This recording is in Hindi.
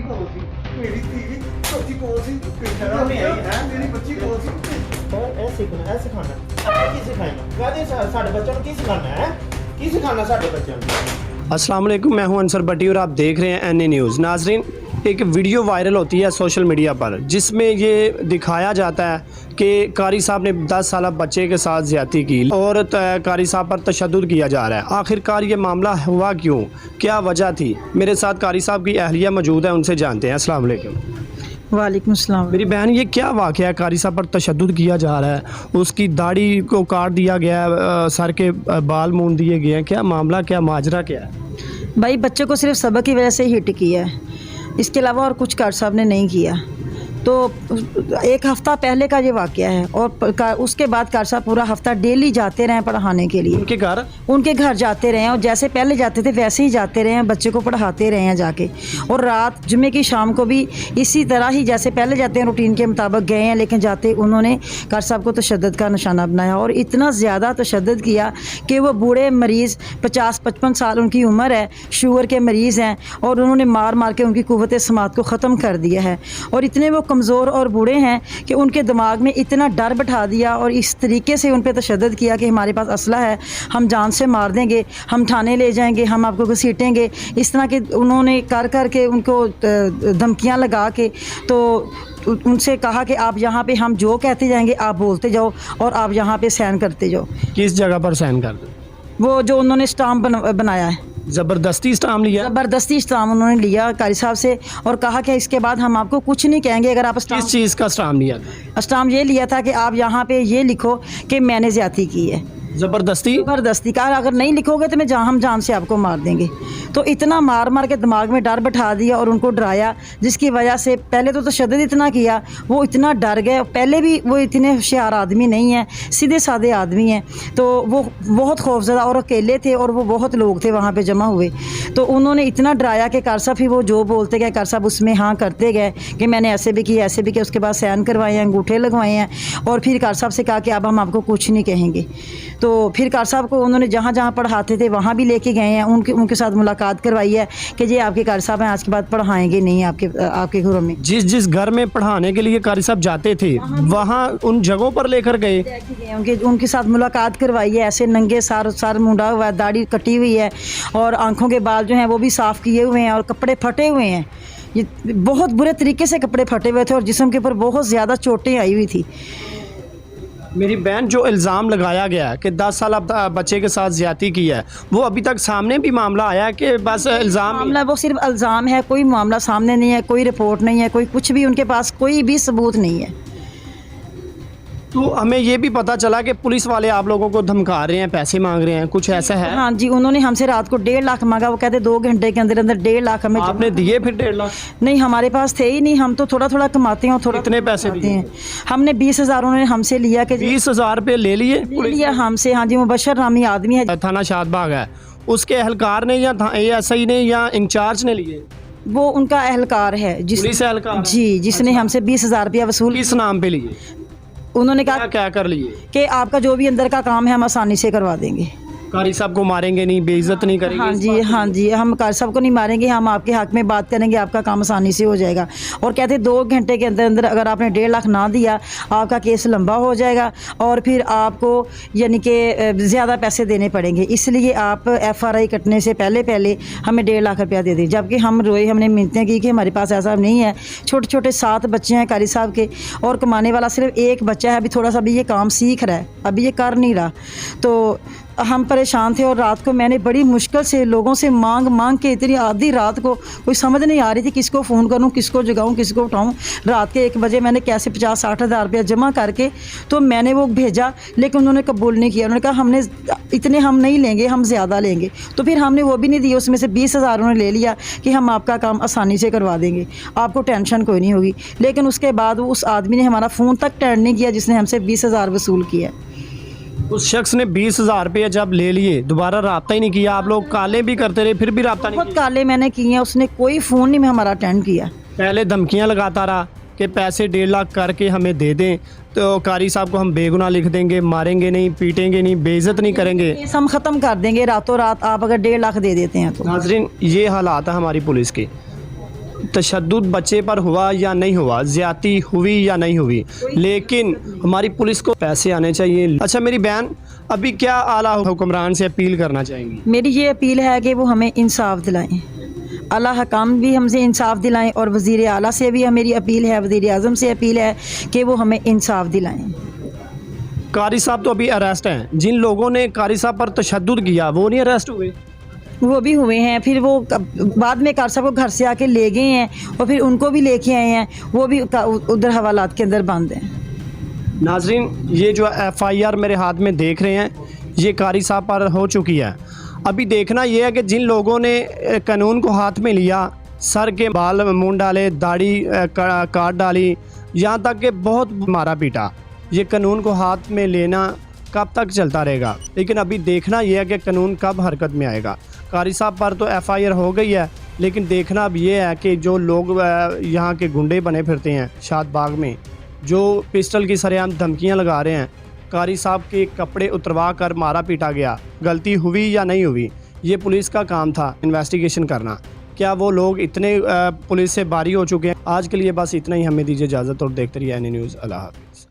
ਕੋਲ ਸੀ, ਮੇਰੀ ਧੀ ਸੱਚੀ ਕੋਲ ਸੀ, ਸ਼ਰਮ ਨਹੀਂ ਆਈ ਹੈ, ਮੇਰੀ ਬੱਚੀ ਕੋਲ ਸੀ। ਇਹ ਸਿਖਾਣਾ ਆਪਾਂ ਕੀ सिखाएगा वादे साढ़े बच्चों को की सिखाना है की सिखाना साढ़े बच्चों को। अस्सलाम वालेकुम, मैं हूं अंसर भट्टी और आप देख रहे हैं एनए न्यूज़। नाजरीन, एक वीडियो वायरल होती है सोशल मीडिया पर जिसमें ये दिखाया जाता है कि कारी साहब ने 10 साल बच्चे के साथ ज़्यादती की और कारी साहब पर तशद्दुद किया जा रहा है। आखिरकार ये मामला हुआ क्यों, क्या वजह थी? मेरे साथ कारी साहब की अहलिया मौजूद है, उनसे जानते हैं। अस्सलाम वालेकुम। वालेकुम सलाम। मेरी बहन, ये क्या वाक़या है? कारी साहब पर तशद्दुद किया जा रहा है, उसकी दाढ़ी को काट दिया गया है, सर के बाल मूंद दिए गए हैं, क्या मामला, क्या माजरा क्या है? भाई बच्चे को सिर्फ सबक की वजह से हिट किया है, इसके अलावा और कुछ कार साहब ने नहीं किया। तो एक हफ़्ता पहले का ये वाक़या है और उसके बाद कार साहब पूरा हफ़्ता डेली जाते रहे पढ़ाने के लिए। उनके घर जाते रहे और जैसे पहले जाते थे वैसे ही जाते रहे हैं, बच्चे को पढ़ाते रहे हैं जाके। और रात जुम्मे की शाम को भी इसी तरह ही जैसे पहले जाते हैं रूटीन के मुताबिक गए हैं, लेकिन जाते उन्होंने कार साहब को तशद्दुद का निशाना बनाया और इतना ज़्यादा तशद्दुद किया कि वो बूढ़े मरीज़ 50-55 साल उनकी उम्र है, शुगर के मरीज़ हैं और उन्होंने मार मार के उनकी कुव्वत समात को ख़त्म कर दिया है। और इतने वो कमज़ोर और बूढ़े हैं कि उनके दिमाग में इतना डर बैठा दिया और इस तरीके से उन पर तशद्दुद किया कि हमारे पास असला है, हम जान से मार देंगे, हम थाने ले जाएंगे, हम आपको घसीटेंगे। इस तरह के उन्होंने कर कर के उनको धमकियां लगा के तो उनसे कहा कि आप यहाँ पे हम जो कहते जाएंगे आप बोलते जाओ और आप यहाँ पे साइन करते जाओ। किस जगह पर साइन कर दो? वो जो उन्होंने स्टाम्प बनाया है, ज़बरदस्ती स्टाम्प लिया? ज़बरदस्ती स्टाम्प उन्होंने लिया कारी साहब से और कहा कि इसके बाद हम आपको कुछ नहीं कहेंगे अगर आप किस चीज़ का स्टाम्प लिया था? स्टाम्प ये लिया था कि आप यहाँ पे ये लिखो कि मैंने ज़्यादती की है। ज़बरदस्ती का अगर नहीं लिखोगे तो हम जान से आपको मार देंगे। तो इतना मार मार के दिमाग में डर बैठा दिया और उनको डराया, जिसकी वजह से पहले तो तशद्दुद इतना किया, वो इतना डर गए। पहले भी वो इतने होशियार आदमी नहीं हैं, सीधे साधे आदमी हैं, तो वो बहुत खौफज़दा और अकेले थे और वो बहुत लोग थे वहाँ पे जमा हुए। तो उन्होंने इतना डराया कि कार साहब फिर वो जो बोलते गए कार साहब उसमें हाँ करते गए कि मैंने ऐसे भी किया ऐसे भी किया। उसके बाद साइन करवाए हैं, अंगूठे लगवाए हैं और फिर कार साहब से कहा कि अब हम आपको कुछ नहीं कहेंगे। तो फिर कार साहब को उन्होंने जहाँ जहाँ पढ़ाते थे वहाँ भी लेके गए हैं, उनके साथ मुलाकात करवाई है कि जी आपके कारी साहब हैं, आज के बाद पढ़ाएंगे नहीं आपके घरों में। जिस घर में पढ़ाने के लिए कारी साहब जाते थे वहाँ उन जगहों पर लेकर गए, उनके साथ मुलाकात करवाई है। ऐसे नंगे सर मुंडा हुआ है, दाढ़ी कटी हुई है और आंखों के बाल जो हैं वो भी साफ़ किए हुए हैं और कपड़े फटे हुए हैं। ये बहुत बुरे तरीके से कपड़े फटे हुए थे और जिस्म के ऊपर बहुत ज़्यादा चोटें आई हुई थी। मेरी बहन, जो इल्ज़ाम लगाया गया है कि 10 साल बच्चे के साथ ज़्यादती की है, वो अभी तक सामने भी मामला आया है कि बस इल्ज़ाम? मामला वो सिर्फ इल्ज़ाम है, कोई मामला सामने नहीं है, कोई रिपोर्ट नहीं है, कोई कुछ भी उनके पास कोई भी सबूत नहीं है। तो हमें ये भी पता चला कि पुलिस वाले आप लोगों को धमका रहे हैं, पैसे मांग रहे हैं, कुछ ऐसा है? हाँ जी, उन्होंने हमसे रात को 1.5 लाख मांगा। वो कहते 2 घंटे के अंदर अंदर 1.5 लाख हमें। आपने दिए फिर 1.5 लाख? नहीं, हमारे पास थे ही नहीं, हम तो थोड़ा थोड़ा कमाते हैं। थोड़ा कितने पैसे दिए हैं? हमने 20,000 उन्होंने हमसे लिया कि 20,000 रुपये ले लिए लिया हमसे। हाँ जी, मुबशर नामी आदमी है, थाना शादबाग है, उसके एहलकार ने या एएसआई ने या इंचार्ज ने लिए? वो उनका एहलकार है पुलिस एहलकार जी, जिसने हमसे 20,000 रुपया वसूल। किस नाम पे लिए? उन्होंने कहा क्या कर लिए कि आपका जो भी अंदर का काम है हम आसानी से करवा देंगे। कारी साहब को मारेंगे नहीं, बेइज्जत नहीं करेंगे? हाँ जी, हम कारी साहब को नहीं मारेंगे, हम आपके हक में बात करेंगे, आपका काम आसानी से हो जाएगा। और कहते 2 घंटे के अंदर अंदर अगर आपने 1.5 लाख ना दिया आपका केस लंबा हो जाएगा और फिर आपको यानी कि ज़्यादा पैसे देने पड़ेंगे, इसलिए आप FRI कटने से पहले हमें 1.5 लाख रुपया दे दें। जबकि हम रोए, हमने मिन्नतें की कि हमारे पास ऐसा नहीं है, छोटे छोटे 7 बच्चे हैं कारी साहब के और कमाने वाला सिर्फ एक बच्चा है, अभी थोड़ा सा भी ये काम सीख रहा है, अभी ये कर नहीं रहा। तो हम परेशान थे और रात को मैंने बड़ी मुश्किल से लोगों से मांग के, इतनी आधी रात को कोई समझ नहीं आ रही थी किसको फ़ोन करूं, किसको जगाऊं, किसको उठाऊं। रात के 1 बजे मैंने कैसे 50-60 हज़ार रुपया जमा करके तो मैंने वो भेजा, लेकिन उन्होंने कबूल नहीं किया। उन्होंने कहा हमने इतने हम नहीं लेंगे, हम ज़्यादा लेंगे। तो फिर हमने वो भी नहीं दिए, उसमें से 20,000 उन्होंने ले लिया कि हम आपका काम आसानी से करवा देंगे, आपको टेंशन कोई नहीं होगी। लेकिन उसके बाद उस आदमी ने हमारा फ़ोन तक टर्न नहीं किया जिसने हमसे 20,000 वसूल किया। उस शख्स ने 20,000 रुपये जब ले लिए दोबारा रब्ता ही नहीं किया? आप लोग काले भी करते रहे फिर भी रब्ता नहीं किया? बहुत काले मैंने किए हैं, उसने कोई फ़ोन नहीं हमारा अटेंड किया। पहले धमकियां लगाता रहा कि पैसे 1.5 लाख करके हमें दे दें तो कारी साहब को हम बेगुनाह लिख देंगे, मारेंगे नहीं, पीटेंगे नहीं, बेइज्जत नहीं करेंगे, हम ख़त्म कर देंगे रातों रात आप अगर 1.5 लाख दे देते हैं तो। नाजरीन, ये हालात है हमारी पुलिस के। तशद्दुद बच्चे पर हुआ या नहीं हुआ, ज़्यादती हुई या नहीं हुई, लेकिन हमारी पुलिस को पैसे आने चाहिए। अच्छा मेरी बहन, अभी क्या आला हुक्मरान से अपील करना चाहेंगी? मेरी ये अपील है कि वो हमें इंसाफ दिलाएं, आला हकाम भी हमसे इंसाफ दिलाएं, और वज़ीर आला से भी मेरी अपील है, वज़ीर आज़म से अपील है कि वो हमें इंसाफ दिलाएं। कारी साहब तो अभी अरेस्ट हैं, जिन लोगों ने कारी साहब पर तशद्दुद किया वो नहीं अरेस्ट हुए? वो भी हुए हैं, फिर वो बाद में कार साहब को घर से आके ले गए हैं और फिर उनको भी लेके आए हैं, वो भी उधर हवालात के अंदर बंद हैं। नाजरीन, ये जो FIR मेरे हाथ में देख रहे हैं, ये कारी साहब पर हो चुकी है। अभी देखना ये है कि जिन लोगों ने कानून को हाथ में लिया, सर के बाल मुंड डाले, दाढ़ी काट डाली, यहाँ तक कि बहुत मारा पीटा, ये कानून को हाथ में लेना कब तक चलता रहेगा? लेकिन अभी देखना यह है कि कानून कब हरकत में आएगा। कारी साहब पर तो FIR हो गई है, लेकिन देखना अब ये है कि जो लोग यहाँ के गुंडे बने फिरते हैं शादबाग में, जो पिस्टल की सरेआम धमकियाँ लगा रहे हैं, कारी साहब के कपड़े उतरवा कर मारा पीटा गया, गलती हुई या नहीं हुई, ये पुलिस का काम था इन्वेस्टिगेशन करना। क्या वो लोग इतने पुलिस से बारी हो चुके हैं? आज के लिए बस इतना ही, हमें दीजिए इजाज़त और देखते रहिए NA न्यूज़। अल्लाह हाफ़िज़।